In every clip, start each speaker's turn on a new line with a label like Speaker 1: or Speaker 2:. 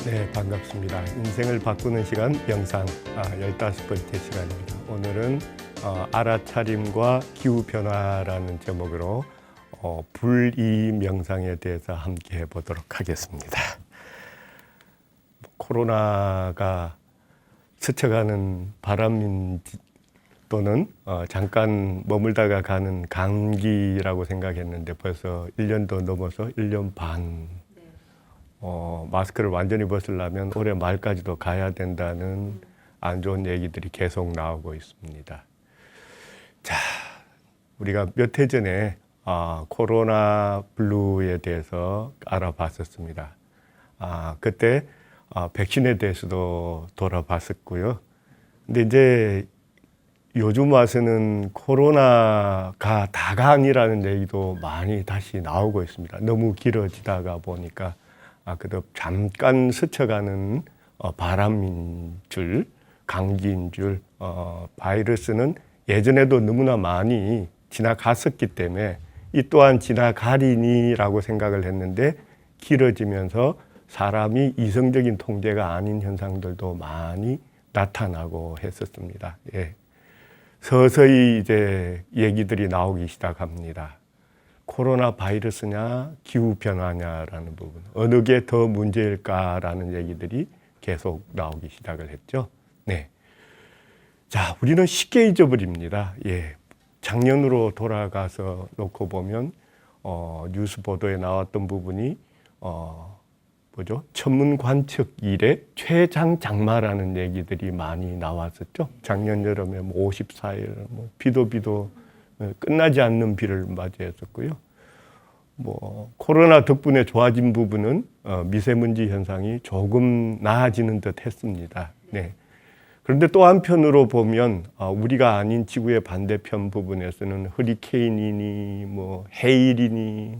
Speaker 1: 네, 반갑습니다. 인생을 바꾸는 시간 명상 15번째 시간입니다. 오늘은 알아차림과 기후변화라는 제목으로 불이 명상에 대해서 함께 해보도록 하겠습니다. 코로나가 스쳐가는 바람인지 또는 잠깐 머물다가 가는 감기라고 생각했는데 벌써 1년도 넘어서 1년 반 마스크를 완전히 벗으려면 올해 말까지도 가야 된다는 안 좋은 얘기들이 계속 나오고 있습니다. 자, 우리가 몇 해 전에 코로나 블루에 대해서 알아봤었습니다. 그때 백신에 대해서도 돌아봤었고요. 근데 이제 요즘 와서는 코로나가 다가 아니라는 얘기도 많이 다시 나오고 있습니다. 너무 길어지다가 보니까 그래도 잠깐 스쳐가는 바람인 줄, 감기인 줄, 바이러스는 예전에도 너무나 많이 지나갔었기 때문에 이 또한 지나가리니라고 생각을 했는데 길어지면서 사람이 이성적인 통제가 아닌 현상들도 많이 나타나고 했었습니다. 예. 서서히 이제 얘기들이 나오기 시작합니다. 코로나 바이러스냐 기후변화냐라는 부분, 어느 게 더 문제일까라는 얘기들이 계속 나오기 시작을 했죠. 네. 자, 우리는 쉽게 잊어버립니다. 예. 작년으로 돌아가서 놓고 보면 뉴스 보도에 나왔던 부분이 천문 관측 이래 최장장마라는 얘기들이 많이 나왔었죠. 작년 여름에 54일 비도 끝나지 않는 비를 맞이했었고요. 코로나 덕분에 좋아진 부분은 미세먼지 현상이 조금 나아지는 듯 했습니다. 네. 그런데 또 한편으로 보면 우리가 아닌 지구의 반대편 부분에서는 허리케인이니 해일이니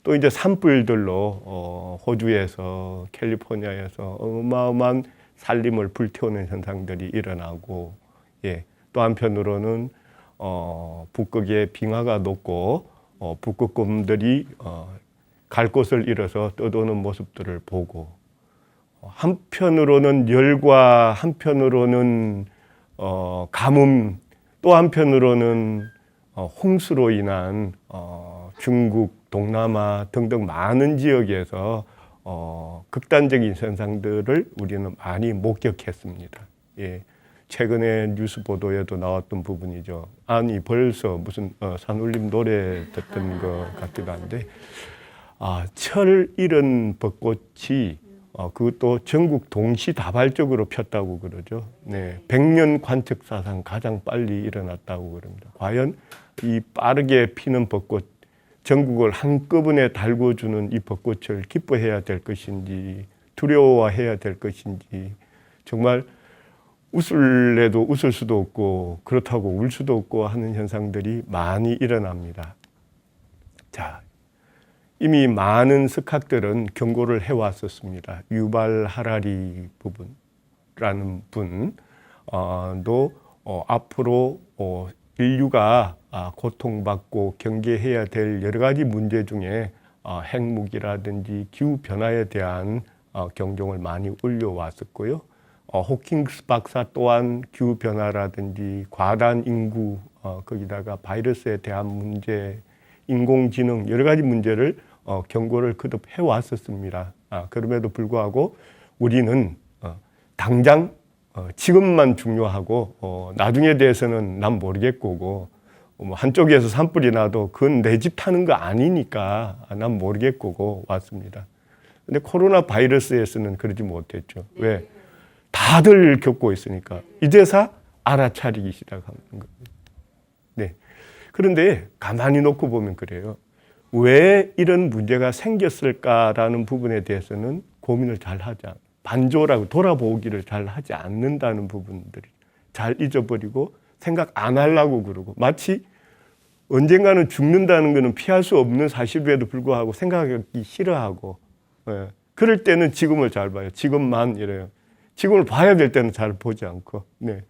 Speaker 1: 또 이제 산불들로 호주에서 캘리포니아에서 어마어마한 산림을 불태우는 현상들이 일어나고, 예, 또 한편으로는 북극의 빙하가 녹고 북극곰들이 갈 곳을 잃어서 떠도는 모습들을 보고, 한편으로는 열과 한편으로는 가뭄, 또 한편으로는 홍수로 인한 중국, 동남아 등등 많은 지역에서 극단적인 현상들을 우리는 많이 목격했습니다. 예. 최근에 뉴스 보도에도 나왔던 부분이죠. 아니 벌써 무슨 산울림 노래 듣던 것 같기도 한데 철 잃은 벚꽃이 그것도 전국 동시다발적으로 폈다고 그러죠. 네, 100년 관측 사상 가장 빨리 일어났다고 그럽니다. 과연 이 빠르게 피는 벚꽃, 전국을 한꺼번에 달궈주는 이 벚꽃을 기뻐해야 될 것인지 두려워해야 될 것인지, 정말 웃을래도 웃을 수도 없고 그렇다고 울 수도 없고 하는 현상들이 많이 일어납니다. 자, 이미 많은 석학들은 경고를 해왔었습니다. 유발 하라리 부분이라는 분도 앞으로 인류가 고통받고 경계해야 될 여러 가지 문제 중에 핵무기라든지 기후변화에 대한 경종을 많이 올려왔었고요. 호킹스 박사 또한 기후변화라든지 과다한 인구, 거기다가 바이러스에 대한 문제, 인공지능 여러 가지 문제를 경고를 거듭 해왔었습니다. 그럼에도 불구하고 우리는 당장 지금만 중요하고 나중에 대해서는 난 모르겠고 한쪽에서 산불이 나도 그건 내 집 타는 거 아니니까 난 모르겠고 왔습니다. 근데 코로나 바이러스에서는 그러지 못했죠. 왜? 다들 겪고 있으니까 이제서 알아차리기 시작하는 겁니다. 네. 그런데 가만히 놓고 보면 그래요. 왜 이런 문제가 생겼을까라는 부분에 대해서는 고민을 잘 하지 않아요. 반조라고 돌아보기를 잘 하지 않는다는 부분들이 잘 잊어버리고 생각 안 하려고 그러고, 마치 언젠가는 죽는다는 것은 피할 수 없는 사실임에도 불구하고 생각하기 싫어하고, 예. 그럴 때는 지금을 잘 봐요. 지금만 이래요. 지금을 봐야 될 때는 잘 보지 않고, 네.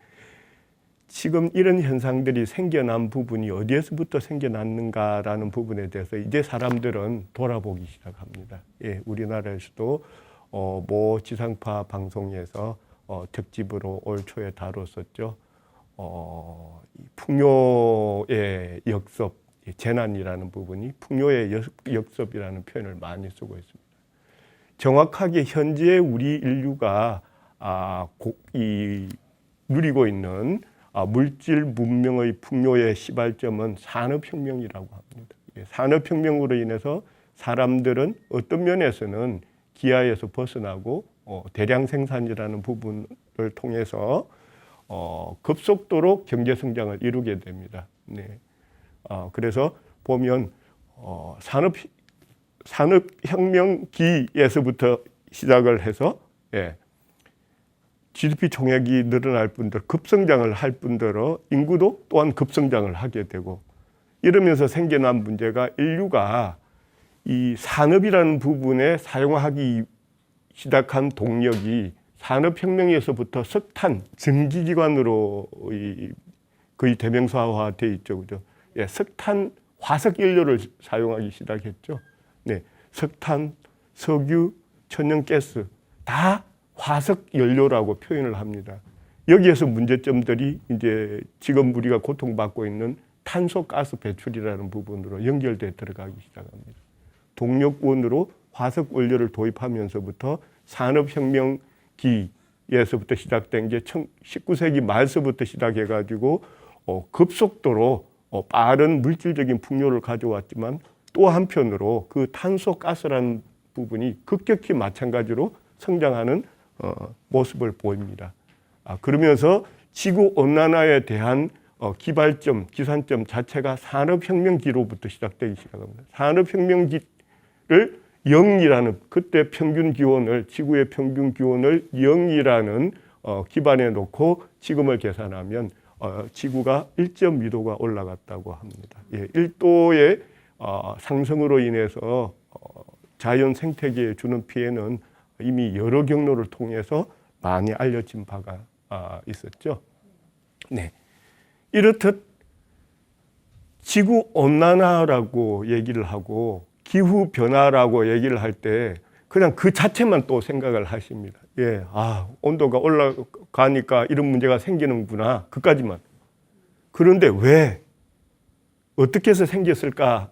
Speaker 1: 지금 이런 현상들이 생겨난 부분이 어디에서부터 생겨났는가라는 부분에 대해서 이제 사람들은 돌아보기 시작합니다. 예, 우리나라에서도 모 지상파 방송에서 특집으로 올 초에 다뤘었죠. 풍요의 역섭, 재난이라는 부분이 풍요의 역섭이라는 표현을 많이 쓰고 있습니다. 정확하게 현재 우리 인류가 누리고 있는 물질 문명의 풍요의 시발점은 산업혁명이라고 합니다. 산업혁명으로 인해서 사람들은 어떤 면에서는 기아에서 벗어나고 대량 생산이라는 부분을 통해서 급속도로 경제 성장을 이루게 됩니다. 네. 그래서 보면 산업혁명기에서부터 시작을 해서 GDP 총액이 늘어날 뿐더러 급성장을 할 뿐더러 인구도 또한 급성장을 하게 되고 이러면서 생겨난 문제가 인류가 이 산업이라는 부분에 사용하기 시작한 동력이 산업혁명에서부터 석탄, 전기기관으로 거의 대명사화되어 있죠. 그죠? 석탄, 화석연료를 사용하기 시작했죠. 네, 석탄, 석유, 천연가스 다 화석연료라고 표현을 합니다. 여기에서 문제점들이 이제 지금 우리가 고통받고 있는 탄소가스 배출이라는 부분으로 연결돼 들어가기 시작합니다. 동력원으로 화석원료를 도입하면서부터 산업혁명기에서부터 시작된 게 19세기 말서부터 시작해가지고 급속도로 빠른 물질적인 풍요를 가져왔지만 또 한편으로 그 탄소가스라는 부분이 급격히 마찬가지로 성장하는 모습을 보입니다. 그러면서 지구온난화에 대한 기발점, 기산점 자체가 산업혁명기로부터 시작되기 시작합니다. 산업혁명기를 0이라는 그때 평균 기온을 지구의 평균 기온을 0이라는 기반에 놓고 지금을 계산하면 지구가 1.2도가 올라갔다고 합니다. 1도의 상승으로 인해서 자연 생태계에 주는 피해는 이미 여러 경로를 통해서 많이 알려진 바가 있었죠. 네. 이렇듯 지구 온난화라고 얘기를 하고 기후 변화라고 얘기를 할 때 그냥 그 자체만 또 생각을 하십니다. 온도가 올라가니까 이런 문제가 생기는구나. 그까지만. 그런데 왜? 어떻게 해서 생겼을까?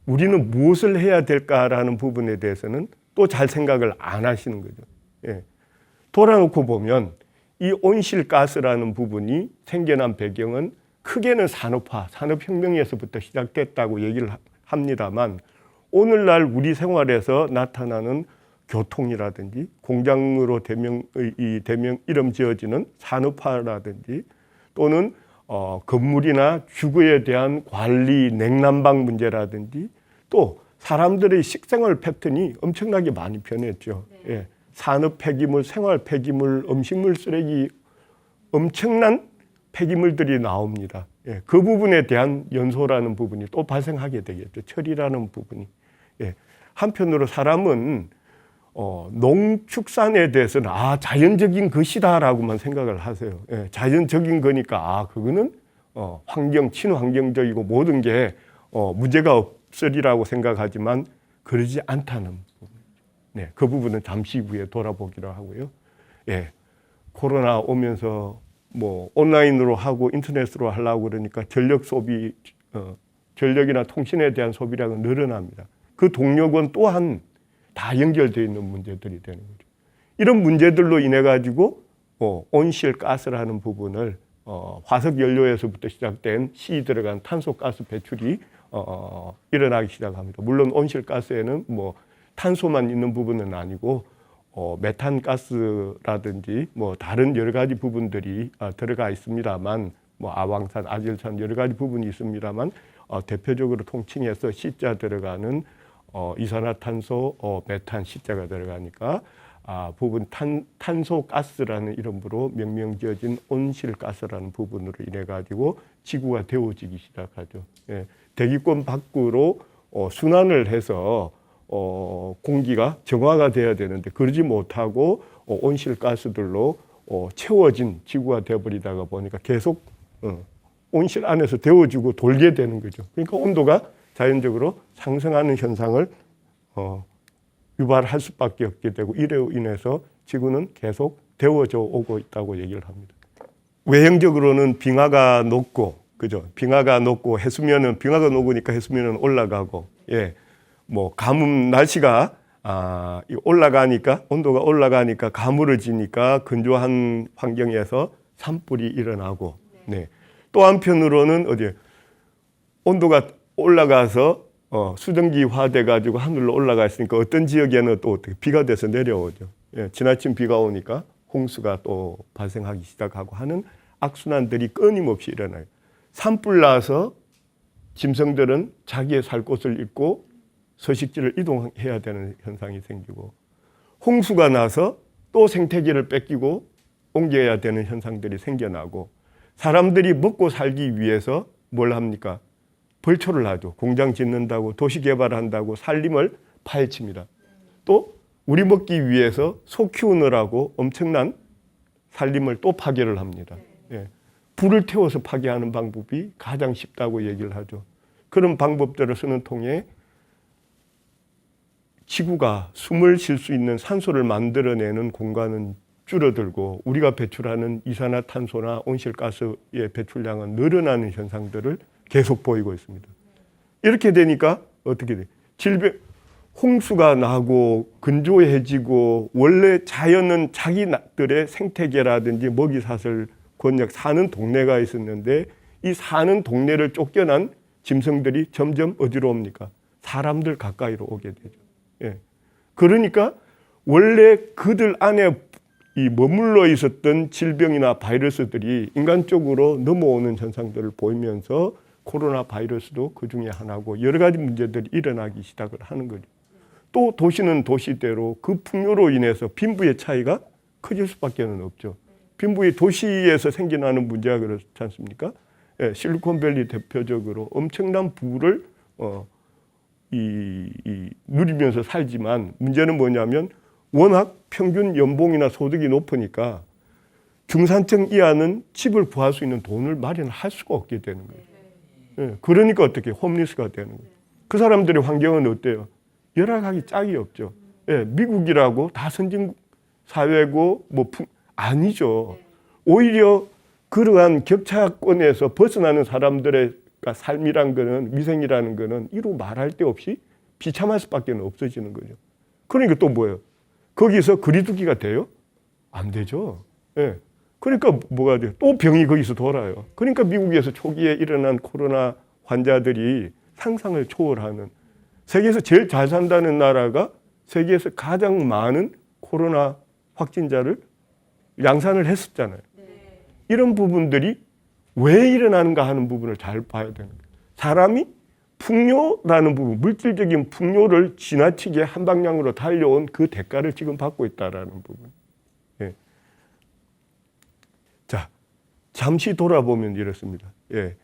Speaker 1: 우리는 무엇을 해야 될까라는 부분에 대해서는 또 잘 생각을 안 하시는 거죠. 돌아놓고 보면 이 온실가스라는 부분이 생겨난 배경은 크게는 산업화, 산업혁명에서부터 시작됐다고 얘기를 합니다만 오늘날 우리 생활에서 나타나는 교통이라든지 공장으로 이름 지어지는 산업화라든지 또는 건물이나 주거에 대한 관리, 냉난방 문제라든지 또 사람들의 식생활 패턴이 엄청나게 많이 변했죠. 네. 산업 폐기물, 생활 폐기물, 음식물 쓰레기 엄청난 폐기물들이 나옵니다. 그 부분에 대한 연소라는 부분이 또 발생하게 되겠죠. 처리라는 부분이. 한편으로 사람은 농축산에 대해서는 자연적인 것이다라고만 생각을 하세요. 자연적인 거니까 그거는 친환경적이고 모든 게 문제가 없으리라고 생각하지만 그러지 않다는 부분. 그 부분은 잠시 후에 돌아보기로 하고요. 코로나 오면서 온라인으로 하고 인터넷으로 하려고 그러니까 전력 소비, 전력이나 통신에 대한 소비량은 늘어납니다. 그 동력은 또한 다 연결되어 있는 문제들이 되는 거죠. 이런 문제들로 인해 가지고 온실가스라는 부분을 화석연료에서부터 시작된 C 들어간 탄소가스 배출이 일어나기 시작합니다. 물론 온실가스에는 탄소만 있는 부분은 아니고 메탄가스라든지 다른 여러 가지 부분들이 들어가 있습니다만 아황산, 아질산 여러 가지 부분이 있습니다만 대표적으로 통칭해서 C자 들어가는 이산화탄소, 메탄 C자가 들어가니까 부분 탄소가스라는 이름으로 명명지어진 온실가스라는 부분으로 인해 가지고 지구가 데워지기 시작하죠. 대기권 밖으로 순환을 해서 공기가 정화가 돼야 되는데 그러지 못하고 온실가스들로 채워진 지구가 되어버리다가 보니까 계속 온실 안에서 데워지고 돌게 되는 거죠. 그러니까 온도가 자연적으로 상승하는 현상을 유발할 수밖에 없게 되고 이로 인해서 지구는 계속 데워져 오고 있다고 얘기를 합니다. 외형적으로는 빙하가 녹고, 그죠? 빙하가 녹고 해수면은 빙하가 녹으니까 해수면은 올라가고, 예, 뭐 가뭄 날씨가 올라가니까 온도가 올라가니까 가물어지니까 건조한 환경에서 산불이 일어나고, 네. 또 한편으로는 어디 온도가 올라가서 수증기화돼 가지고 하늘로 올라가 있으니까 어떤 지역에는 또 어떻게 비가 돼서 내려오죠. 예, 지나친 비가 오니까 홍수가 또 발생하기 시작하고 하는 악순환들이 끊임없이 일어나요. 산불 나서 짐승들은 자기의 살 곳을 잃고 서식지를 이동해야 되는 현상이 생기고, 홍수가 나서 또 생태계를 뺏기고 옮겨야 되는 현상들이 생겨나고, 사람들이 먹고 살기 위해서 뭘 합니까? 벌초를 하죠. 공장 짓는다고, 도시 개발한다고 산림을 파헤칩니다. 또 우리 먹기 위해서 소 키우느라고 엄청난 산림을 또 파괴를 합니다. 예. 불을 태워서 파괴하는 방법이 가장 쉽다고 얘기를 하죠. 그런 방법들을 쓰는 통에 지구가 숨을 쉴 수 있는 산소를 만들어내는 공간은 줄어들고 우리가 배출하는 이산화탄소나 온실가스의 배출량은 늘어나는 현상들을 계속 보이고 있습니다. 이렇게 되니까 어떻게 돼요? 홍수가 나고 건조해지고, 원래 자연은 자기들의 생태계라든지 먹이사슬 권역 사는 동네가 있었는데 이 사는 동네를 쫓겨난 짐승들이 점점 어디로 옵니까? 사람들 가까이로 오게 되죠. 예. 그러니까 원래 그들 안에 이 머물러 있었던 질병이나 바이러스들이 인간 쪽으로 넘어오는 현상들을 보이면서 코로나 바이러스도 그 중에 하나고 여러 가지 문제들이 일어나기 시작을 하는 거죠. 또 도시는 도시대로 그 풍요로 인해서 빈부의 차이가 커질 수밖에 없죠. 빈부의 도시에서 생겨나는 문제가 그렇지 않습니까? 예, 실리콘밸리 대표적으로 엄청난 부를 누리면서 살지만 문제는 뭐냐면 워낙 평균 연봉이나 소득이 높으니까 중산층 이하는 집을 구할 수 있는 돈을 마련할 수가 없게 되는 거예요. 예, 그러니까 어떻게 홈리스가 되는 거예요. 그 사람들의 환경은 어때요? 열악하기 짝이 없죠. 예, 미국이라고 다 선진 사회고 아니죠. 오히려 그러한 격차권에서 벗어나는 사람들의 삶이란 거는, 위생이라는 거는 이루 말할 데 없이 비참할 수밖에 없어지는 거죠. 그러니까 또 뭐예요? 거기서 거리두기가 돼요? 안 되죠. 예. 그러니까 뭐가 돼요? 또 병이 거기서 돌아요. 그러니까 미국에서 초기에 일어난 코로나 환자들이 상상을 초월하는, 세계에서 제일 잘 산다는 나라가 세계에서 가장 많은 코로나 확진자를 양산을 했었잖아요. 이런 부분들이 왜 일어나는가 하는 부분을 잘 봐야 되는 거예요. 사람이 풍요라는 부분, 물질적인 풍요를 지나치게 한 방향으로 달려온 그 대가를 지금 받고 있다라는 부분. 예. 자, 잠시 돌아보면 이렇습니다. 예.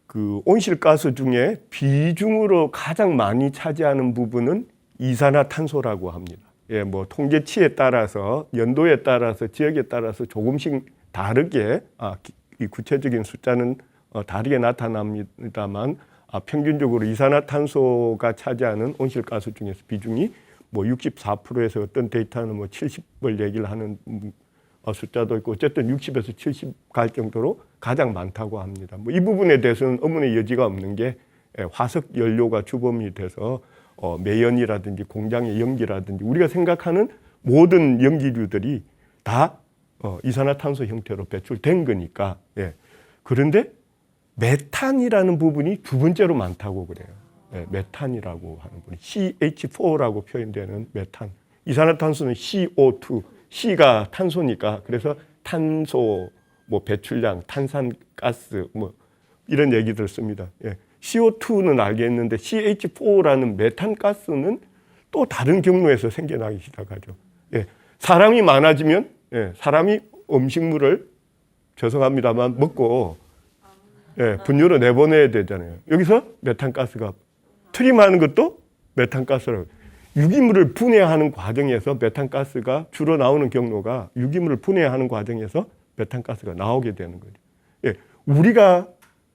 Speaker 1: 그 온실가스 중에 비중으로 가장 많이 차지하는 부분은 이산화탄소라고 합니다. 예, 뭐 통계치에 따라서, 연도에 따라서, 지역에 따라서 조금씩 다르게 이 구체적인 숫자는 다르게 나타납니다만 평균적으로 이산화탄소가 차지하는 온실가스 중에서 비중이 뭐 64%에서 어떤 데이터는 뭐 70을 얘기를 하는 숫자도 있고 어쨌든 60에서 70 갈 정도로 가장 많다고 합니다. 뭐 이 부분에 대해서는 의문의 여지가 없는 게 화석 연료가 주범이 돼서 매연이라든지 공장의 연기라든지 우리가 생각하는 모든 연기류들이 다 이산화탄소 형태로 배출된 거니까. 예. 그런데 메탄이라는 부분이 두 번째로 많다고 그래요. 예, 메탄이라고 하는 부분, CH4라고 표현되는 메탄. 이산화탄소는 CO2, C가 탄소니까 그래서 탄소, 뭐 배출량, 탄산가스, 뭐 이런 얘기들 씁니다. 예. CO2는 알겠는데 CH4라는 메탄가스는 또 다른 경로에서 생겨나기 시작하죠. 예. 사람이 많아지면 사람이 음식물을 죄송합니다만 먹고 분유로 내보내야 되잖아요. 여기서 메탄가스가 트림하는 것도 메탄가스라고. 유기물을 분해하는 과정에서 메탄가스가 주로 나오는 경로가 유기물을 분해하는 과정에서 메탄가스가 나오게 되는 거죠. 예, 우리가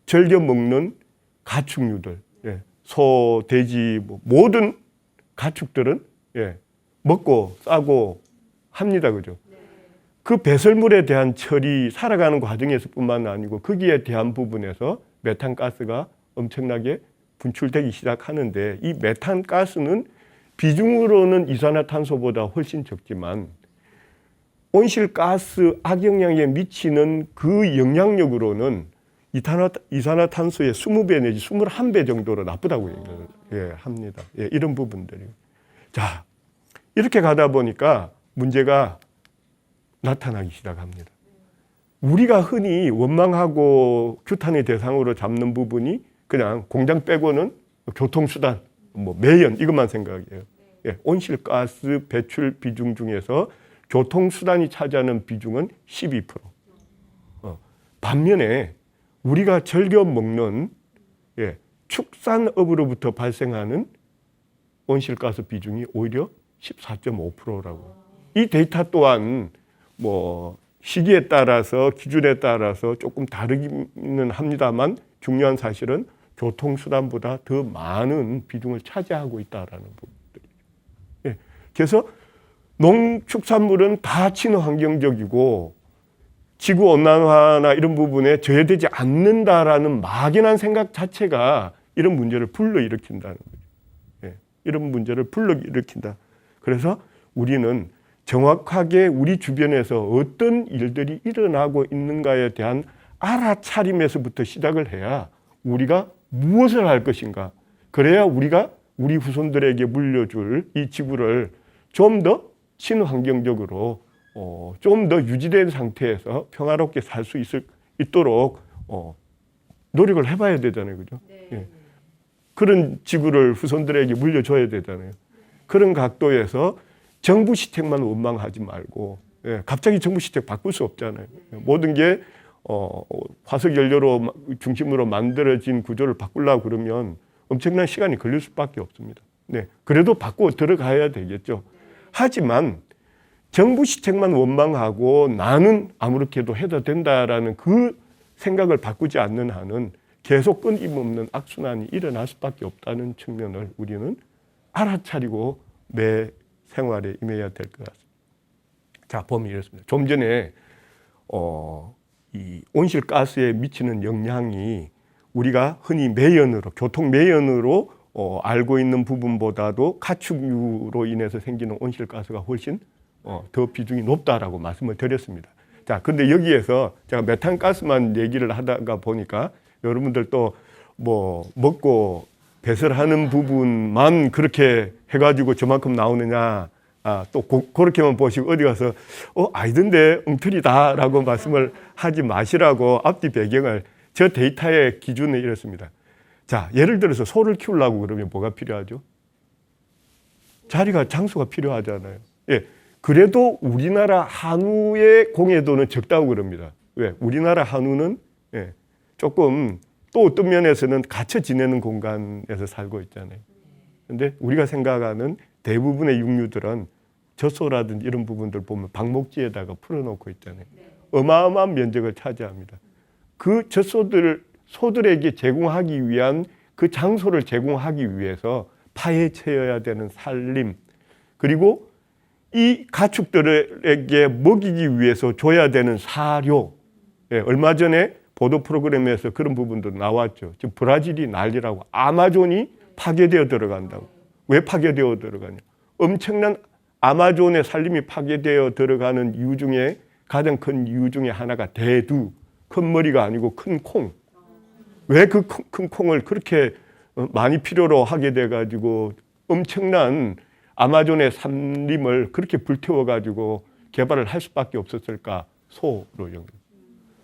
Speaker 1: 즐겨 먹는 가축류들, 소, 돼지, 모든 가축들은 먹고 싸고 합니다. 그죠? 그 배설물에 대한 처리, 살아가는 과정에서뿐만 아니고 거기에 대한 부분에서 메탄가스가 엄청나게 분출되기 시작하는데, 이 메탄가스는 비중으로는 이산화탄소보다 훨씬 적지만 온실가스 악영향에 미치는 그 영향력으로는 이산화탄소의 20배 내지 21배 정도로 나쁘다고 얘기를 합니다. 이런 부분들이. 자, 이렇게 가다 보니까 문제가 나타나기 시작합니다. 우리가 흔히 원망하고 규탄의 대상으로 잡는 부분이 그냥 공장 빼고는 교통수단, 매연 이것만 생각해요. 온실가스 배출 비중 중에서 교통수단이 차지하는 비중은 12%. 반면에 우리가 즐겨 먹는 축산업으로부터 발생하는 온실가스 비중이 오히려 14.5%라고. 이 데이터 또한 시기에 따라서 기준에 따라서 조금 다르기는 합니다만 중요한 사실은 교통수단보다 더 많은 비중을 차지하고 있다라는 부분들이죠. 그래서 농축산물은 다 친환경적이고 지구온난화나 이런 부분에 저해되지 않는다라는 막연한 생각 자체가 이런 문제를 불러일으킨다는 거죠. 이런 문제를 불러일으킨다. 그래서 우리는 정확하게 우리 주변에서 어떤 일들이 일어나고 있는가에 대한 알아차림에서부터 시작을 해야 우리가 무엇을 할 것인가. 그래야 우리가 우리 후손들에게 물려줄 이 지구를 좀 더 친환경적으로 좀 더 유지된 상태에서 평화롭게 살 수 있도록 노력을 해봐야 되잖아요. 그죠? 네. 그런 지구를 후손들에게 물려줘야 되잖아요. 그런 각도에서 정부 시책만 원망하지 말고, 갑자기 정부 시책 바꿀 수 없잖아요. 모든 게 화석 연료로 중심으로 만들어진 구조를 바꾸려고 그러면 엄청난 시간이 걸릴 수밖에 없습니다. 그래도 바꾸어 들어가야 되겠죠. 하지만 정부 시책만 원망하고 나는 아무렇게도 해도 된다라는 그 생각을 바꾸지 않는 한은 계속 끊임없는 악순환이 일어날 수밖에 없다는 측면을 우리는 알아차리고 매 생활에 임해야 될 것 같습니다. 자, 보면 이렇습니다. 좀 전에 이 온실가스에 미치는 영향이 우리가 흔히 매연으로, 교통 매연으로 알고 있는 부분보다도 가축류로 인해서 생기는 온실가스가 훨씬 더 비중이 높다라고 말씀을 드렸습니다. 자, 근데 여기에서 제가 메탄가스만 얘기를 하다가 보니까 여러분들 또 먹고 배설하는 부분만 그렇게 해가지고 저만큼 나오느냐, 또 그렇게만 보시고 어디 가서 아니던데 엉터리다라고 말씀을 하지 마시라고 앞뒤 배경을, 저 데이터의 기준은 이렇습니다. 자, 예를 들어서 소를 키우려고 그러면 뭐가 필요하죠? 자리가, 장소가 필요하잖아요. 그래도 우리나라 한우의 공해도는 적다고 그럽니다. 왜? 우리나라 한우는 조금 또 어떤 면에서는 갇혀 지내는 공간에서 살고 있잖아요. 근데 우리가 생각하는 대부분의 육류들은 젖소라든지 이런 부분들 보면 방목지에다가 풀어놓고 있잖아요. 어마어마한 면적을 차지합니다. 그 소들에게 제공하기 위한 그 장소를 제공하기 위해서 파헤쳐야 되는 살림, 그리고 이 가축들에게 먹이기 위해서 줘야 되는 사료. 얼마 전에 보도 프로그램에서 그런 부분도 나왔죠. 지금 브라질이 난리라고. 아마존이 파괴되어 들어간다고. 왜 파괴되어 들어가냐? 엄청난 아마존의 산림이 파괴되어 들어가는 이유 중에 가장 큰 이유 중에 하나가 대두, 큰 머리가 아니고 큰 콩. 왜 그 큰 콩을 그렇게 많이 필요로 하게 돼가지고 엄청난 아마존의 산림을 그렇게 불태워가지고 개발을 할 수밖에 없었을까? 소로 연결.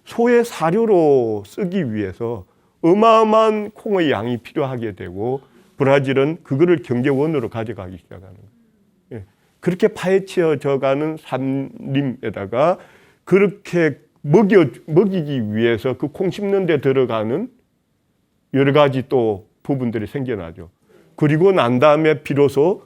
Speaker 1: 소의 사료로 쓰기 위해서 어마어마한 콩의 양이 필요하게 되고 브라질은 그거를 경제원으로 가져가기 시작하는 거예요. 그렇게 파헤쳐져가는 산림에다가 그렇게 먹이기 위해서 그 콩 심는 데 들어가는 여러 가지 또 부분들이 생겨나죠. 그리고 난 다음에 비로소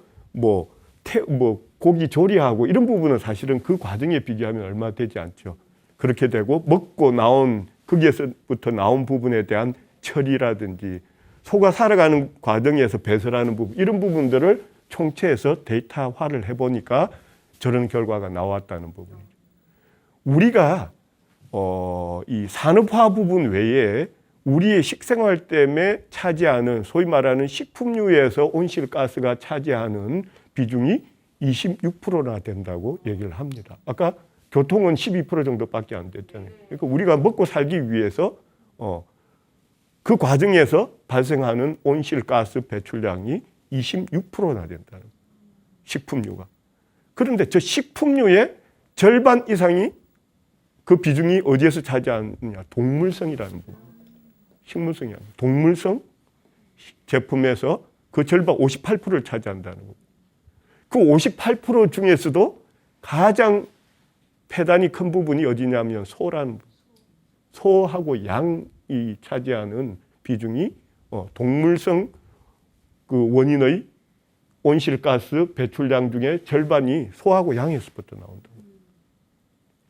Speaker 1: 고기 조리하고 이런 부분은 사실은 그 과정에 비교하면 얼마 되지 않죠. 그렇게 되고 먹고 나온 거기에서부터 나온 부분에 대한 처리라든지 소가 살아가는 과정에서 배설하는 부분, 이런 부분들을 총체해서 데이터화를 해보니까 저런 결과가 나왔다는 부분이죠. 우리가 이 산업화 부분 외에 우리의 식생활 때문에 차지하는 소위 말하는 식품류에서 온실가스가 차지하는 비중이 26%나 된다고 얘기를 합니다. 아까 교통은 12% 정도밖에 안 됐잖아요. 그러니까 우리가 먹고 살기 위해서 그 과정에서 발생하는 온실가스 배출량이 26%나 된다는 거예요. 식품류가. 그런데 저 식품류의 절반 이상이 그 비중이 어디에서 차지하느냐? 동물성이라는 부분. 식물성이 아니고 동물성 제품에서 그 절반 58%를 차지한다는 거예요. 그 58% 중에서도 가장 폐단이 큰 부분이 어디냐면 소라는 부분. 소하고 양이 차지하는 비중이 동물성 그 원인의 온실가스 배출량 중에 절반이 소하고 양에서부터 나온다.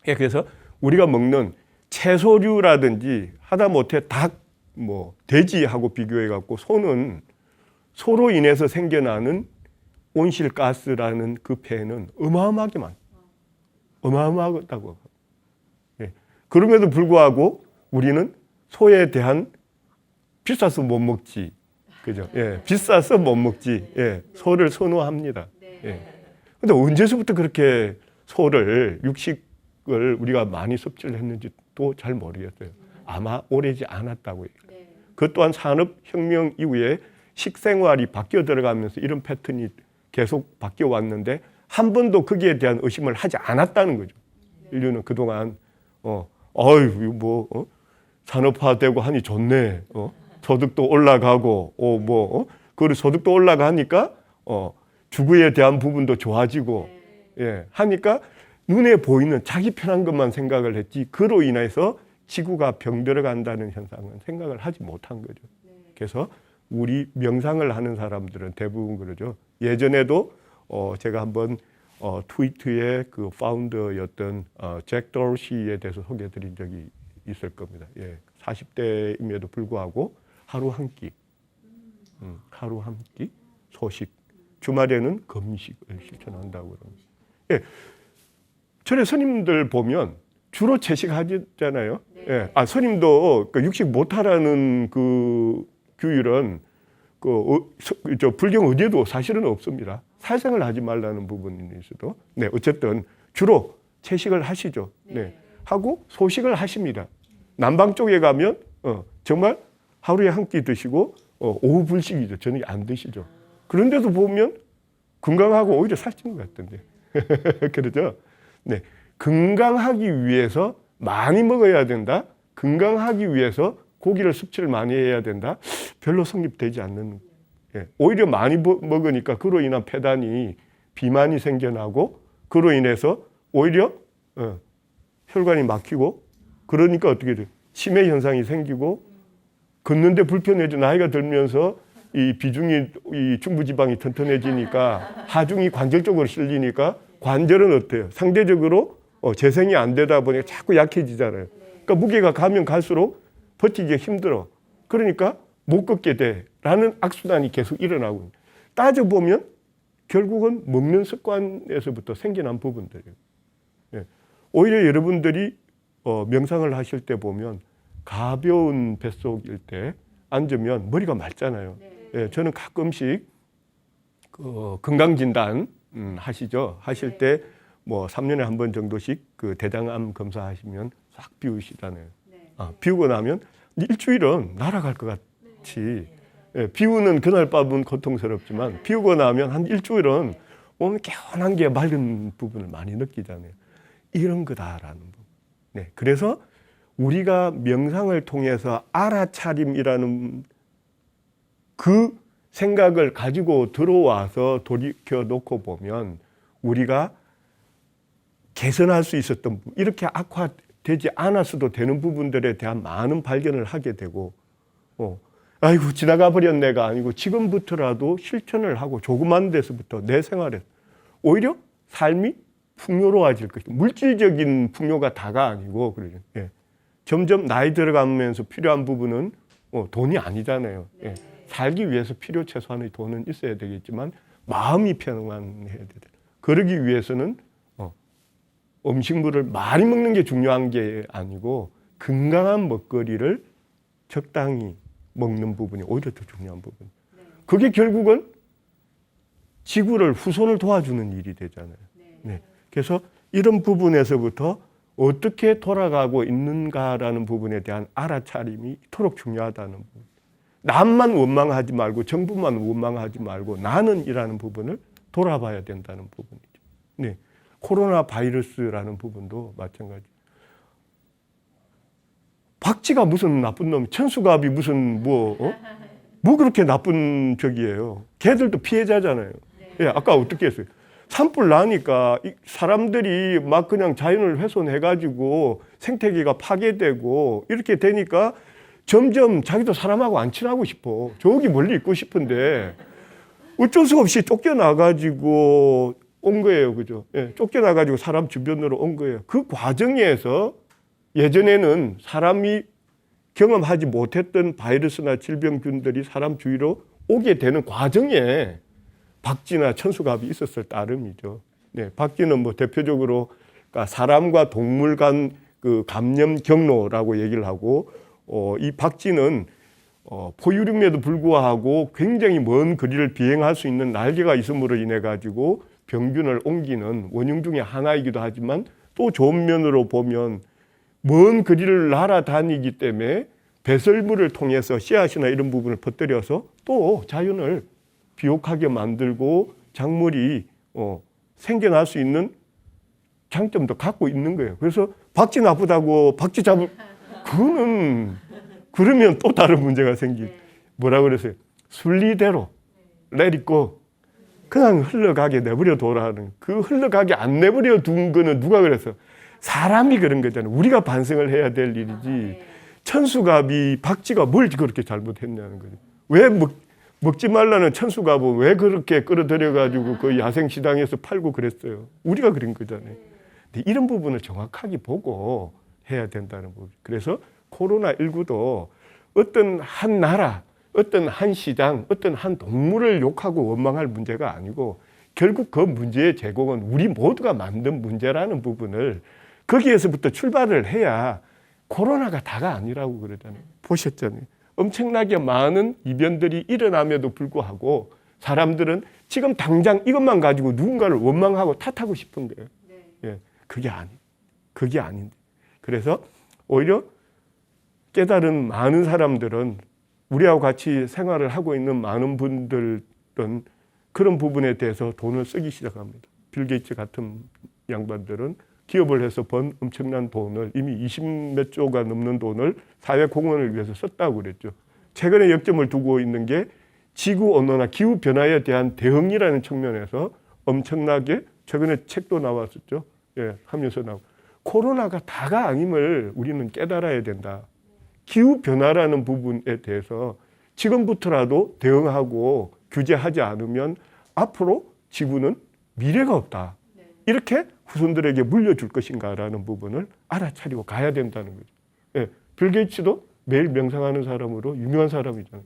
Speaker 1: 그래서 우리가 먹는 채소류라든지 하다못해 닭, 돼지하고 비교해갖고 소는 소로 인해서 생겨나는 온실가스라는 그 폐는 어마어마하게 많아요. 어마어마하다고. 예. 그럼에도 불구하고 우리는 소에 대한 비싸서 못 먹지. 그죠? 예. 비싸서 못 먹지. 예. 소를 선호합니다. 예. 근데 언제서부터 그렇게 소를, 육식을 우리가 많이 섭취를 했는지도 잘 모르겠어요. 아마 오래지 않았다고 얘기해요. 그것 또한 산업혁명 이후에 식생활이 바뀌어 들어가면서 이런 패턴이 계속 바뀌어 왔는데 한 번도 거기에 대한 의심을 하지 않았다는 거죠. 인류는 그동안 산업화되고 하니 좋네. 소득도 올라가고 그리고 소득도 올라가니까 주거에 대한 부분도 좋아지고 예, 하니까 눈에 보이는 자기 편한 것만 생각을 했지 그로 인해서 지구가 병들어 간다는 현상은 생각을 하지 못한 거죠. 그래서 우리 명상을 하는 사람들은 대부분 그러죠. 예전에도 제가 한번 트위터의 그 파운더였던 잭 도시에 대해서 소개해드린 적이 있을 겁니다. 예, 40대임에도 불구하고 하루 한 끼, 하루 한 끼 소식, 주말에는 금식을 실천한다고 그럽니다. 예, 전에 스님들 보면 주로 채식하잖아요. 예, 스님도 육식 못하라는 그 규율은 저 불경 어디에도 사실은 없습니다. 살생을 하지 말라는 부분이 있어도. 네, 어쨌든 주로 채식을 하시죠. 네, 하고 소식을 하십니다. 남방 쪽에 가면 정말 하루에 한 끼 드시고 오후 불식이죠. 저녁에 안 드시죠. 그런데도 보면 건강하고 오히려 살찐 것 같던데. 그러죠? 네, 건강하기 위해서 많이 먹어야 된다. 건강하기 위해서 고기를 섭취를 많이 해야 된다. 별로 성립되지 않는. 예, 오히려 많이 먹으니까 그로 인한 폐단이 비만이 생겨나고 그로 인해서 오히려 혈관이 막히고 그러니까 어떻게 돼요? 치매 현상이 생기고 걷는데 불편해져 나이가 들면서 이 비중이 이 중부지방이 튼튼해지니까 하중이 관절 쪽으로 실리니까 관절은 어때요? 상대적으로 재생이 안 되다 보니까 자꾸 약해지잖아요. 그러니까 무게가 가면 갈수록 버티기 힘들어. 그러니까 못 걷게 돼라는 악순환이 계속 일어나고 있는. 따져보면 결국은 먹는 습관에서부터 생겨난 부분들이에요. 예. 오히려 여러분들이 명상을 하실 때 보면 가벼운 뱃속일 때 앉으면 머리가 맑잖아요. 예, 저는 가끔씩 건강진단 하시죠. 하실 때 뭐 3년에 한 번 정도씩 그 대장암 검사하시면 싹 비우시잖아요. 비우고 나면 일주일은 날아갈 것 같이. 예, 비우는 그날 밤은 고통스럽지만 비우고 나면 한 일주일은 몸이 개운한 게 맑은 부분을 많이 느끼잖아요. 이런 거다라는 부분. 네, 그래서 우리가 명상을 통해서 알아차림이라는 그 생각을 가지고 들어와서 돌이켜 놓고 보면 우리가 개선할 수 있었던 부분, 이렇게 악화되지 않았어도 되는 부분들에 대한 많은 발견을 하게 되고 아이고 지나가 버렸네가 아니고 지금부터라도 실천을 하고 조그만 데서부터 내 생활에 오히려 삶이 풍요로워질 것이다. 물질적인 풍요가 다가 아니고 그러죠. 예. 점점 나이 들어가면서 필요한 부분은 돈이 아니잖아요. 예. 살기 위해서 필요 최소한의 돈은 있어야 되겠지만 마음이 평안해야 돼. 그러기 위해서는 음식물을 많이 먹는 게 중요한 게 아니고 건강한 먹거리를 적당히 먹는 부분이 오히려 더 중요한 부분. 그게 결국은 지구를 후손을 도와주는 일이 되잖아요. 네. 그래서 이런 부분에서부터 어떻게 돌아가고 있는가라는 부분에 대한 알아차림이 이토록 중요하다는 부분. 남만 원망하지 말고 정부만 원망하지 말고 나는이라는 부분을 돌아봐야 된다는 부분이죠. 네. 코로나 바이러스라는 부분도 마찬가지. 박쥐가 무슨 나쁜 놈, 천수갑이 무슨 뭐 그렇게 나쁜 적이에요. 걔들도 피해자잖아요. 예, 아까 어떻게 했어요? 산불 나니까 사람들이 막 그냥 자연을 훼손해가지고 생태계가 파괴되고 이렇게 되니까 점점 자기도 사람하고 안 친하고 싶어. 저기 멀리 있고 싶은데 어쩔 수 없이 쫓겨나가지고 온 거예요. 그죠? 예, 쫓겨나가지고 사람 주변으로 온 거예요. 그 과정에서 예전에는 사람이 경험하지 못했던 바이러스나 질병균들이 사람 주위로 오게 되는 과정에 박쥐나 천수갑이 있었을 따름이죠. 네, 박쥐는 뭐 대표적으로 그러니까 사람과 동물 간 그 감염 경로라고 얘기를 하고, 이 박쥐는 포유류임에도 불구하고 굉장히 먼 거리를 비행할 수 있는 날개가 있음으로 인해 가지고 병균을 옮기는 원흉 중에 하나이기도 하지만 또 좋은 면으로 보면 먼 거리를 날아다니기 때문에 배설물을 통해서 씨앗이나 이런 부분을 퍼뜨려서 또 자연을 비옥하게 만들고 작물이 생겨날 수 있는 장점도 갖고 있는 거예요. 그래서 박쥐 나쁘다고 박쥐 그거는 그러면 또 다른 문제가 뭐라 그랬어요? 순리대로 let it go. 그냥 흘러가게 내버려 둬라는. 그 흘러가게 안 내버려 둔 거는 누가 그랬어? 사람이 그런 거잖아요. 우리가 반성을 해야 될 일이지. 천수갑이 박쥐가 뭘 그렇게 잘못했냐는 거죠. 왜 먹지 말라는 천수갑은 왜 그렇게 끌어들여 가지고 그 야생 시장에서 팔고 그랬어요. 우리가 그런 거잖아요. 근데 이런 부분을 정확하게 보고 해야 된다는 부분. 그래서 코로나19도 어떤 한 나라, 어떤 한 시장, 어떤 한 동물을 욕하고 원망할 문제가 아니고 결국 그 문제의 제공은 우리 모두가 만든 문제라는 부분을 거기에서부터 출발을 해야 코로나가 다가 아니라고 그러잖아요. 보셨잖아요. 엄청나게 많은 이변들이 일어남에도 불구하고 사람들은 지금 당장 이것만 가지고 누군가를 원망하고 탓하고 싶은 거예요. 예, 그게 아닌데. 그래서 오히려 깨달은 많은 사람들은 우리하고 같이 생활을 하고 있는 많은 분들은 그런 부분에 대해서 돈을 쓰기 시작합니다. 빌 게이츠 같은 양반들은 기업을 해서 번 엄청난 돈을 이미 20몇 조가 넘는 돈을 사회 공헌을 위해서 썼다고 그랬죠. 최근에 역점을 두고 있는 게 지구 온난화, 기후 변화에 대한 대응이라는 측면에서 엄청나게 최근에 책도 나왔었죠. 예, 하면서 코로나가 다가 아님을 우리는 깨달아야 된다. 기후 변화라는 부분에 대해서 지금부터라도 대응하고 규제하지 않으면 앞으로 지구는 미래가 없다. 이렇게 후손들에게 물려줄 것인가라는 부분을 알아차리고 가야 된다는 거죠. 예, 빌 게이츠도 매일 명상하는 사람으로 유명한 사람이잖아요.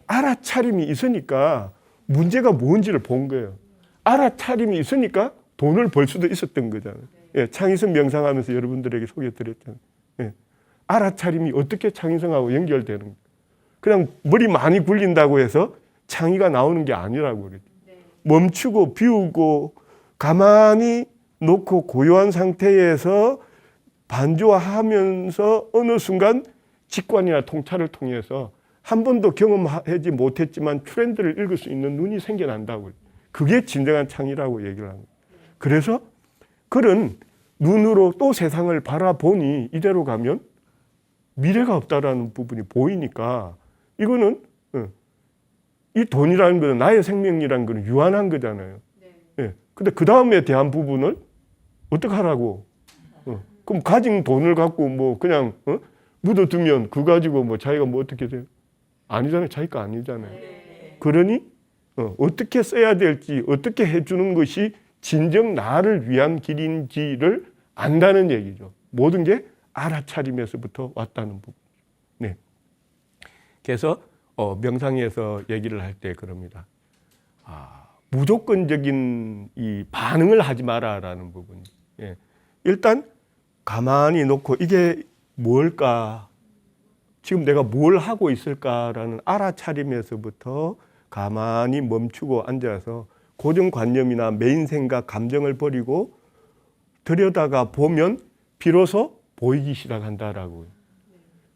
Speaker 1: 알아차림이 있으니까 문제가 뭔지를 본 거예요. 알아차림이 있으니까 돈을 벌 수도 있었던 거잖아요. 예, 창의성 명상하면서 여러분들에게 소개해드렸잖아요. 예, 알아차림이 어떻게 창의성하고 연결되는 거예요. 그냥 머리 많이 굴린다고 해서 창의가 나오는 게 아니라고 그랬죠. 멈추고 비우고 가만히 놓고 고요한 상태에서 반조하면서 어느 순간 직관이나 통찰을 통해서 한 번도 경험하지 못했지만 트렌드를 읽을 수 있는 눈이 생겨난다고. 그게 진정한 창의라고 얘기를 합니다. 그래서 그런 눈으로 또 세상을 바라보니 이대로 가면 미래가 없다라는 부분이 보이니까 이거는 이 돈이라는 거는 나의 생명이라는 거는 유한한 거잖아요. 예. 근데 그 다음에 대한 부분을 어떻게 하라고? 그럼 가진 돈을 갖고 뭐 그냥 묻어두면 그거 가지고 뭐 자기가 뭐 어떻게 돼요? 아니잖아요. 자기 거 아니잖아요. 그러니 어떻게 써야 될지 어떻게 해주는 것이 진정 나를 위한 길인지를 안다는 얘기죠. 모든 게 알아차림에서부터 왔다는 부분. 네. 그래서 명상에서 얘기를 할 때 그럽니다. 무조건적인 이 반응을 하지 마라라는 부분이. 예. 일단 가만히 놓고 이게 뭘까? 지금 내가 뭘 하고 있을까라는 알아차림에서부터 가만히 멈추고 앉아서 고정관념이나 메인 생각, 감정을 버리고 들여다가 보면 비로소 보이기 시작한다라고요.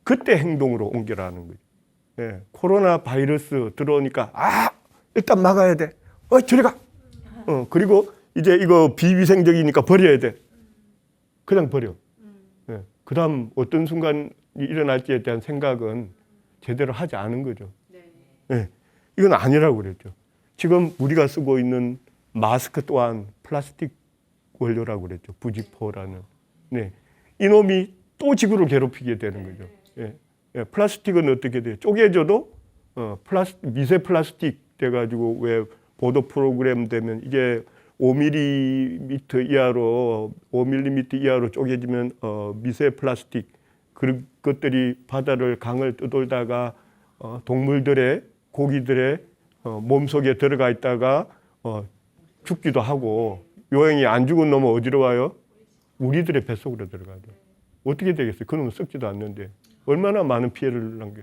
Speaker 1: 그때 행동으로 옮겨라는 거죠. 예. 코로나 바이러스 들어오니까 일단 막아야 돼. 저리 가. 그리고 이제 이거 비위생적이니까 버려야 돼. 그냥 버려. 예. 그다음 어떤 순간 일어날지에 대한 생각은 제대로 하지 않은 거죠. 네. 이건 아니라고 그랬죠. 지금 우리가 쓰고 있는 마스크 또한 플라스틱 원료라고 그랬죠. 부직포라는. 네. 이놈이 또 지구를 괴롭히게 되는 거죠. 예. 예. 플라스틱은 어떻게 돼요? 쪼개져도 미세 플라스틱 돼가지고 왜 보도 프로그램 되면 이게 5mm 이하로 5mm 이하로 쪼개지면 미세 플라스틱 그런 것들이 바다를 강을 떠돌다가 동물들의 고기들의 몸속에 들어가 있다가 죽기도 하고 요행이 안 죽은 놈은 어디로 와요? 우리들의 뱃속으로 들어가죠. 어떻게 되겠어요? 그놈은 썩지도 않는데 얼마나 많은 피해를 남겨.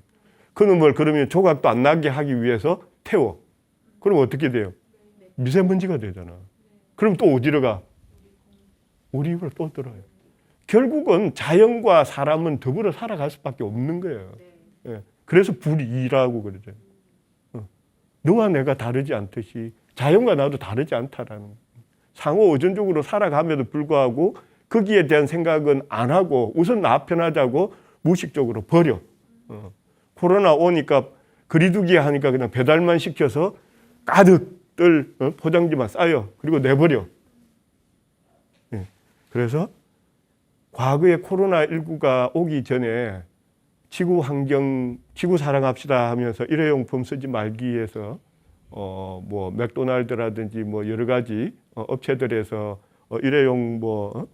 Speaker 1: 그놈을 그러면 조각도 안 나게 하기 위해서 태워. 그럼 어떻게 돼요? 미세먼지가 되잖아. 그럼 또 어디로 가? 우리 입으로 또 들어요. 결국은 자연과 사람은 더불어 살아갈 수밖에 없는 거예요. 예. 그래서 불이라고 그러죠. 너와 내가 다르지 않듯이 자연과 나도 다르지 않다라는 상호 의존적으로 살아감에도 불구하고 거기에 대한 생각은 안 하고 우선 나 편하자고 무의식적으로 버려. 코로나 오니까 거리두기 하니까 그냥 배달만 시켜서 가득들 포장지만 싸요. 그리고 내버려. 예. 그래서 과거에 코로나19가 오기 전에 지구 환경, 지구 사랑합시다 하면서 일회용품 쓰지 말기 위해서 뭐 맥도날드라든지 뭐 여러 가지 업체들에서 일회용 뭐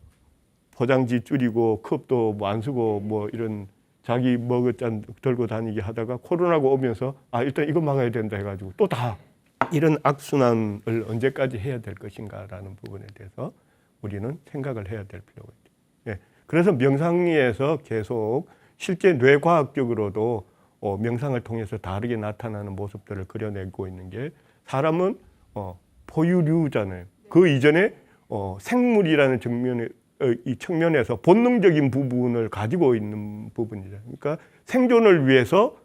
Speaker 1: 포장지 줄이고 컵도 뭐 안 쓰고 뭐 이런 자기 머그잔 들고 다니게 하다가 코로나가 오면서 일단 이거 막아야 된다 해가지고 또 다 이런 악순환을 언제까지 해야 될 것인가라는 부분에 대해서 우리는 생각을 해야 될 필요가 있죠. 예. 그래서 명상에서 계속 실제 뇌과학적으로도 명상을 통해서 다르게 나타나는 모습들을 그려내고 있는 게 사람은 포유류잖아요. 그 이전에 생물이라는 이 측면에서 본능적인 부분을 가지고 있는 부분이죠. 그러니까 생존을 위해서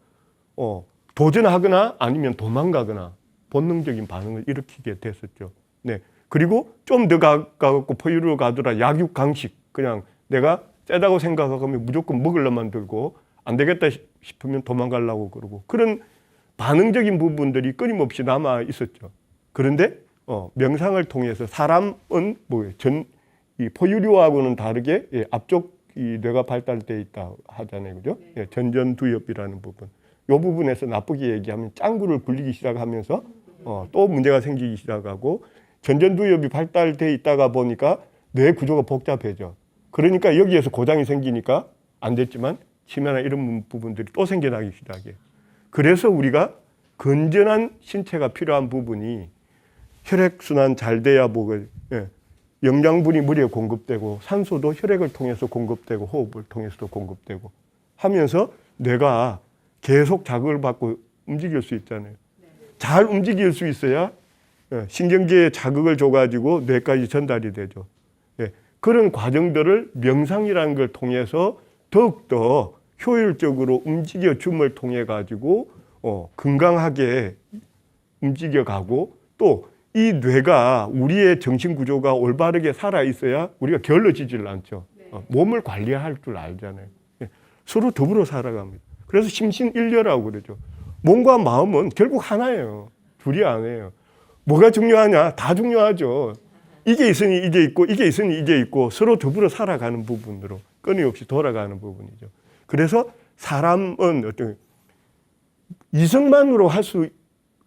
Speaker 1: 도전하거나 아니면 도망가거나 본능적인 반응을 일으키게 됐었죠. 네. 그리고 좀 더 가깝고 포유류로 가더라 약육 강식 그냥 내가 세다고 생각하면 무조건 먹으려만 들고 안 되겠다 싶으면 도망가려고 그러고 그런 반응적인 부분들이 끊임없이 남아 있었죠. 그런데 명상을 통해서 사람은 뭐예요? 이 포유류하고는 다르게 앞쪽 이 뇌가 발달돼 있다 하잖아요, 그죠? 예, 전전두엽이라는 부분. 이 부분에서 나쁘게 얘기하면 짱구를 굴리기 시작하면서 또 문제가 생기기 시작하고 전전두엽이 발달돼 있다가 보니까 뇌 구조가 복잡해져. 그러니까 여기에서 고장이 생기니까 안 됐지만 치매나 이런 부분들이 또 생겨나기 시작해. 그래서 우리가 건전한 신체가 필요한 부분이 혈액순환 잘 돼야 영양분이 머리에 공급되고 산소도 혈액을 통해서 공급되고 호흡을 통해서도 공급되고 하면서 뇌가 계속 자극을 받고 움직일 수 있잖아요. 잘 움직일 수 있어야 신경계에 자극을 줘가지고 뇌까지 전달이 되죠. 그런 과정들을 명상이라는 걸 통해서 더욱더 효율적으로 움직여줌을 통해 가지고 건강하게 움직여가고 또 이 뇌가 우리의 정신 구조가 올바르게 살아 있어야 우리가 게을러지질 않죠. 몸을 관리할 줄 알잖아요. 서로 더불어 살아갑니다. 그래서 심신일려라고 그러죠. 몸과 마음은 결국 하나예요. 둘이 아니에요. 뭐가 중요하냐? 다 중요하죠. 이게 있으니 이게 있고 이게 있으니 이게 있고 서로 더불어 살아가는 부분으로 끊임없이 돌아가는 부분이죠. 그래서 사람은 어떤 이성만으로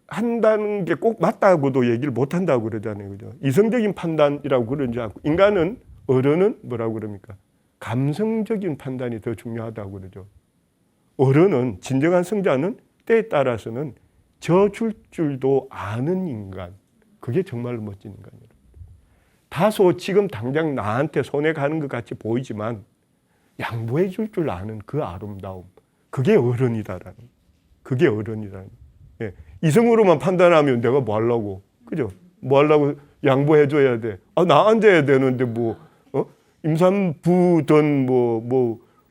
Speaker 1: 한다는 게 꼭 맞다고도 얘기를 못 한다고 그러잖아요. 그죠? 이성적인 판단이라고 그러지 않고 인간은 어른은 뭐라고 그럽니까? 감성적인 판단이 더 중요하다고 그러죠. 어른은 진정한 성자는 때에 따라서는 져줄 줄도 아는 인간. 그게 정말로 멋진 인간이에요. 다소 지금 당장 나한테 손해 가는 것 같이 보이지만 양보해 줄 줄 아는 그 아름다움, 그게 어른이다라는, 그게 어른이라는. 예. 이성으로만 판단하면 내가 뭐 하려고, 그죠? 뭐 하려고 양보해 줘야 돼. 나 앉아야 되는데 임산부든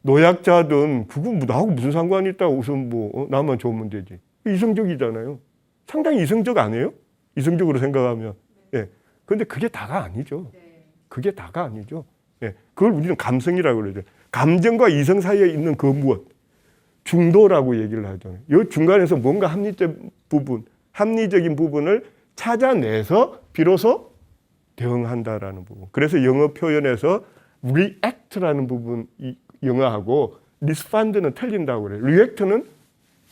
Speaker 1: 노약자든 그거 나하고 무슨 상관이 있다고 우선 나만 좋으면 되지. 이성적이잖아요. 상당히 이성적 아니에요? 이성적으로 생각하면. 예. 근데 그게 다가 아니죠. 그게 다가 아니죠. 예. 그걸 우리는 감성이라고 그러죠. 감정과 이성 사이에 있는 그 무엇, 중도라고 얘기를 하잖아요. 이 중간에서 뭔가 합리적인 부분을 찾아내서 비로소 대응한다라는 부분. 그래서 영어 표현에서 react라는 부분, 영어하고 respond는 틀린다고 그래요. react는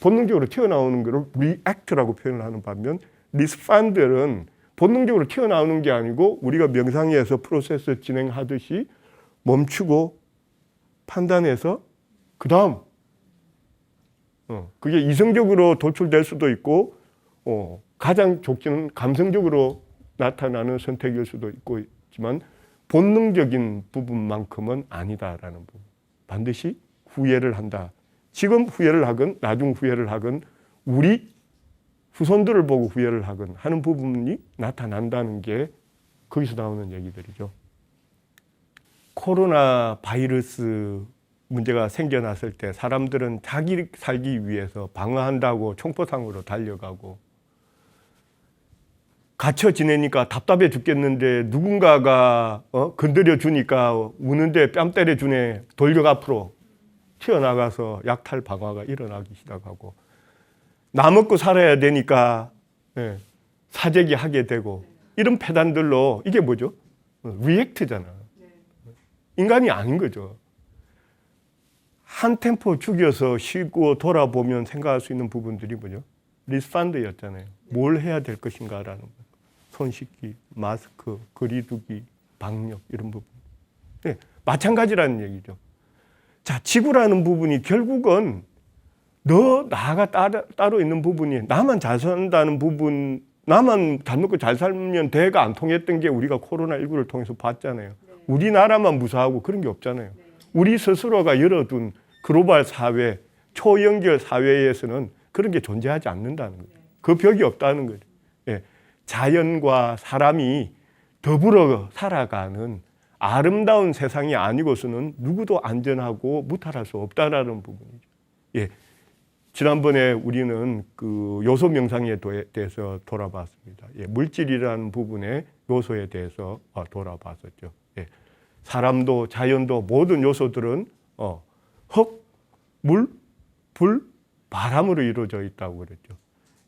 Speaker 1: 본능적으로 튀어나오는 거를 react라고 표현을 하는 반면 respond는 본능적으로 튀어나오는 게 아니고 우리가 명상에서 프로세스 진행하듯이 멈추고 판단해서 그 다음 그게 이성적으로 도출될 수도 있고 가장 좋기는 감성적으로 나타나는 선택일 수도 있지만 본능적인 부분만큼은 아니다라는 부분. 반드시 후회를 한다. 지금 후회를 하건 나중 후회를 하건 우리 후손들을 보고 후회를 하건 하는 부분이 나타난다는 게 거기서 나오는 얘기들이죠. 코로나 바이러스 문제가 생겨났을 때 사람들은 자기 살기 위해서 방어한다고 총포상으로 달려가고 갇혀 지내니까 답답해 죽겠는데 누군가가 건드려 주니까 우는데 뺨 때려 주네. 돌격 앞으로 튀어나가서 약탈 방화가 일어나기 시작하고 나 먹고 살아야 되니까 사재기 하게 되고 이런 패단들로 이게 뭐죠? 리액트잖아. 인간이 아닌 거죠. 한 템포 죽여서 쉬고 돌아보면 생각할 수 있는 부분들이 뭐죠? 리스판드였잖아요. 뭘 해야 될 것인가라는 거. 손 씻기, 마스크, 거리두기, 방역 이런 부분. 네, 마찬가지라는 얘기죠. 자, 지구라는 부분이 결국은 나가 따로 있는 부분이 나만 잘 산다는 부분, 나만 잘 먹고 잘 살면 대가 안 통했던 게 우리가 코로나19를 통해서 봤잖아요. 우리나라만 무사하고 그런 게 없잖아요. 우리 스스로가 열어둔 글로벌 사회, 초연결 사회에서는 그런 게 존재하지 않는다는 거죠. 그 벽이 없다는 거죠. 예. 자연과 사람이 더불어 살아가는 아름다운 세상이 아니고서는 누구도 안전하고 무탈할 수 없다라는 부분이죠. 예. 지난번에 우리는 그 요소 명상에 대해서 돌아봤습니다. 예. 물질이라는 부분의 요소에 대해서 돌아봤었죠. 예. 사람도 자연도 모든 요소들은 흙, 물, 불, 바람으로 이루어져 있다고 그랬죠.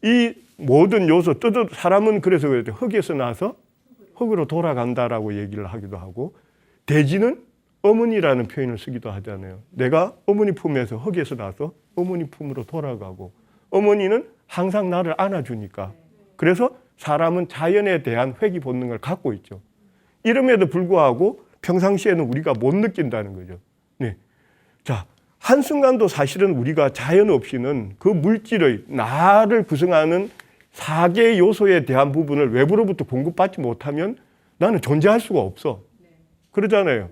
Speaker 1: 이 모든 요소, 사람은 그래서 그랬죠. 흙에서 나서 흙으로 돌아간다라고 얘기를 하기도 하고, 돼지는 어머니라는 표현을 쓰기도 하잖아요. 내가 어머니 품에서 흙에서 나서 어머니 품으로 돌아가고, 어머니는 항상 나를 안아주니까. 그래서 사람은 자연에 대한 회귀 본능을 갖고 있죠. 이름에도 불구하고 평상시에는 우리가 못 느낀다는 거죠. 네. 자, 한순간도 사실은 우리가 자연 없이는 그 물질의 나를 구성하는 4개의 요소에 대한 부분을 외부로부터 공급받지 못하면 나는 존재할 수가 없어. 그러잖아요.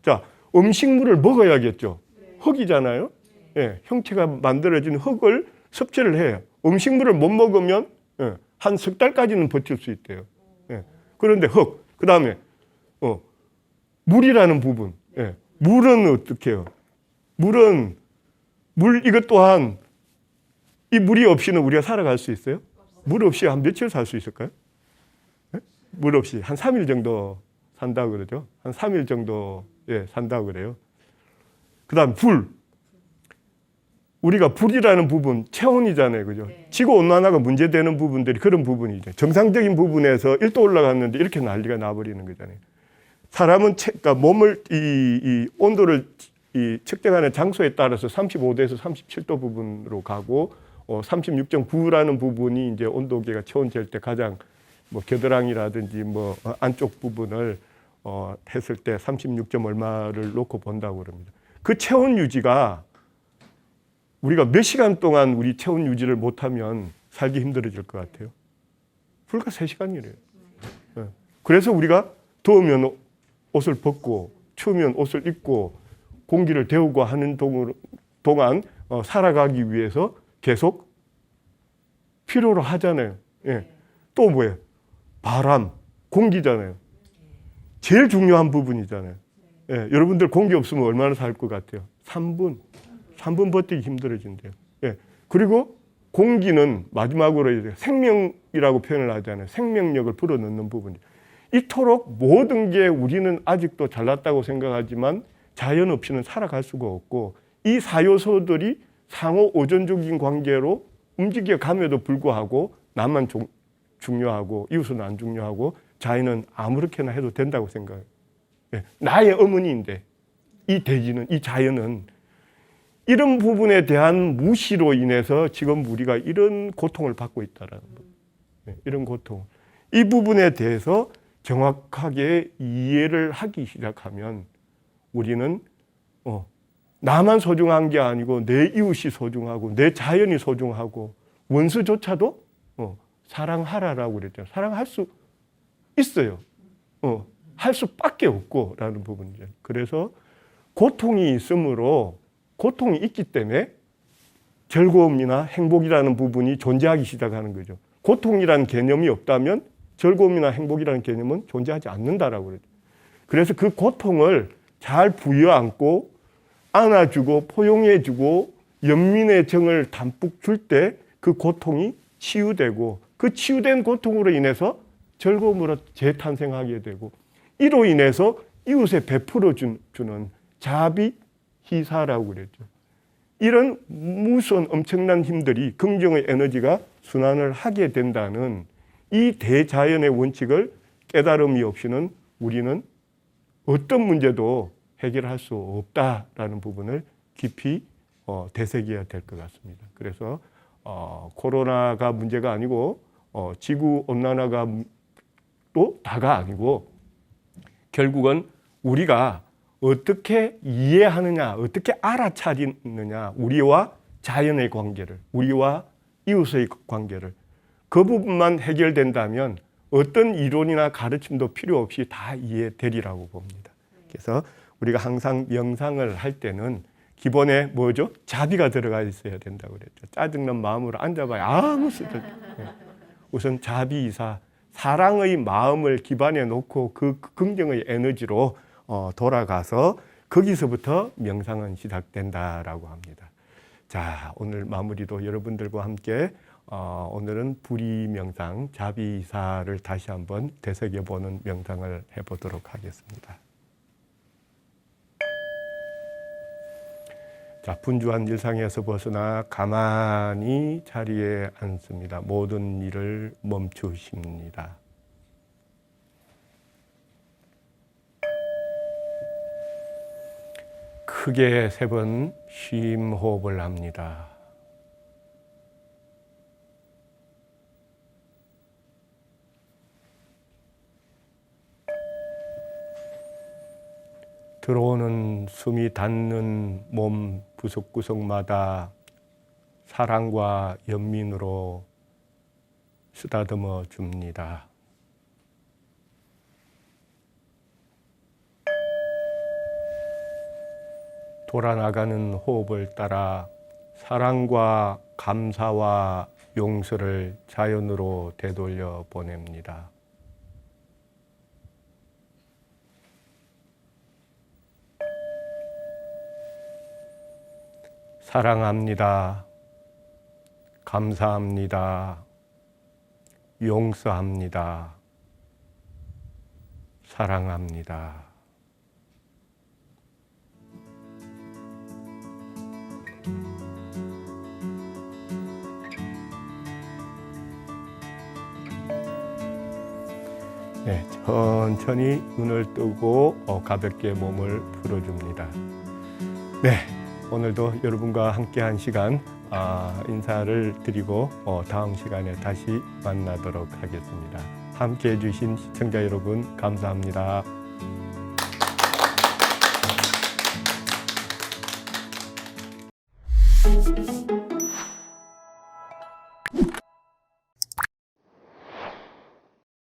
Speaker 1: 자, 음식물을 먹어야겠죠. 흙이잖아요. 예, 형체가 만들어진 흙을 섭취를 해요. 음식물을 못 먹으면 한 석 달까지는 버틸 수 있대요. 예. 그런데 흙, 그 다음에 물이라는 부분. 예. 물은 어떻게 해요? 물 이것 또한 이 물이 없이는 우리가 살아갈 수 있어요? 물 없이 한 며칠 살 수 있을까요? 예? 물 없이 한 3일 정도 산다고 그러죠. 한 3일 정도 산다고 그래요. 그 다음 불. 우리가 불이라는 부분, 체온이잖아요. 그죠? 지구온난화가 문제되는 부분들이 그런 부분이죠. 정상적인 부분에서 1도 올라갔는데 이렇게 난리가 나버리는 거잖아요. 사람은 그러니까 몸을 이 온도를 측정하는 장소에 따라서 35도에서 37도 부분으로 가고 36.9라는 부분이 이제 온도계가 체온 잴 때 가장 겨드랑이라든지 안쪽 부분을 했을 때 36점 얼마를 놓고 본다고 그럽니다. 그 체온 유지가 우리가 몇 시간 동안 우리 체온 유지를 못하면 살기 힘들어질 것 같아요. 불과 3시간이래요. 예. 그래서 우리가 더우면 옷을 벗고 추우면 옷을 입고 공기를 데우고 하는 동안 살아가기 위해서 계속 필요로 하잖아요. 예. 또 뭐예요? 바람, 공기잖아요. 제일 중요한 부분이잖아요. 예. 여러분들 공기 없으면 얼마나 살 것 같아요? 3분 버티기 힘들어진대요. 예. 그리고 공기는 마지막으로 생명이라고 표현을 하잖아요. 생명력을 불어넣는 부분이. 이토록 모든 게 우리는 아직도 잘났다고 생각하지만 자연 없이는 살아갈 수가 없고 이 사요소들이 상호 오존적인 관계로 움직여 감에도 불구하고 나만 중요하고 이웃은 안 중요하고 자연은 아무렇게나 해도 된다고 생각해요. 예. 나의 어머니인데 이 대지는, 이 자연은 이런 부분에 대한 무시로 인해서 지금 우리가 이런 고통을 받고 있다라는 거. 예. 이런 고통. 이 부분에 대해서 정확하게 이해를 하기 시작하면 우리는 나만 소중한 게 아니고 내 이웃이 소중하고 내 자연이 소중하고 원수조차도 사랑하라라고 그랬죠. 사랑할 수 있어요. 할 수밖에 없고라는 부분이죠. 그래서 고통이 있으므로 고통이 있기 때문에 즐거움이나 행복이라는 부분이 존재하기 시작하는 거죠. 고통이라는 개념이 없다면 즐거움이나 행복이라는 개념은 존재하지 않는다라고 그러죠. 그래서 그 고통을 잘 부여안고 안아주고 포용해주고 연민의 정을 담뿍 줄 때 그 고통이 치유되고 그 치유된 고통으로 인해서 즐거움으로 재탄생하게 되고 이로 인해서 이웃에 베풀어 주는 자비희사라고 그랬죠. 이런 무서운 엄청난 힘들이 긍정의 에너지가 순환을 하게 된다는 이 대자연의 원칙을 깨달음이 없이는 우리는 어떤 문제도 해결할 수 없다라는 부분을 깊이 되새겨야 될 것 같습니다. 그래서 코로나가 문제가 아니고 지구 온난화가 또 다가 아니고 결국은 우리가 어떻게 이해하느냐, 어떻게 알아차리느냐, 우리와 자연의 관계를, 우리와 이웃의 관계를 그 부분만 해결된다면 어떤 이론이나 가르침도 필요 없이 다 이해되리라고 봅니다. 그래서 우리가 항상 명상을 할 때는 기본에 뭐죠? 자비가 들어가 있어야 된다고 그랬죠. 짜증난 마음으로 앉아봐야 아무 쓸데없죠. 우선 자비이사, 사랑의 마음을 기반에 놓고 그 긍정의 에너지로 돌아가서 거기서부터 명상은 시작된다라고 합니다. 자, 오늘 마무리도 여러분들과 함께 오늘은 불의 명상, 자비이사를 다시 한번 되새겨보는 명상을 해보도록 하겠습니다. 자, 분주한 일상에서 벗어나 가만히 자리에 앉습니다. 모든 일을 멈추십니다. 크게 3번 쉼 호흡을 합니다. 들어오는 숨이 닿는 몸 구석구석마다 사랑과 연민으로 쓰다듬어 줍니다. 돌아나가는 호흡을 따라 사랑과 감사와 용서를 자연으로 되돌려 보냅니다. 사랑합니다. 감사합니다. 용서합니다. 사랑합니다. 네, 천천히 눈을 뜨고 가볍게 몸을 풀어줍니다. 네, 오늘도 여러분과 함께한 시간 인사를 드리고 다음 시간에 다시 만나도록 하겠습니다. 함께해 주신 시청자 여러분 감사합니다.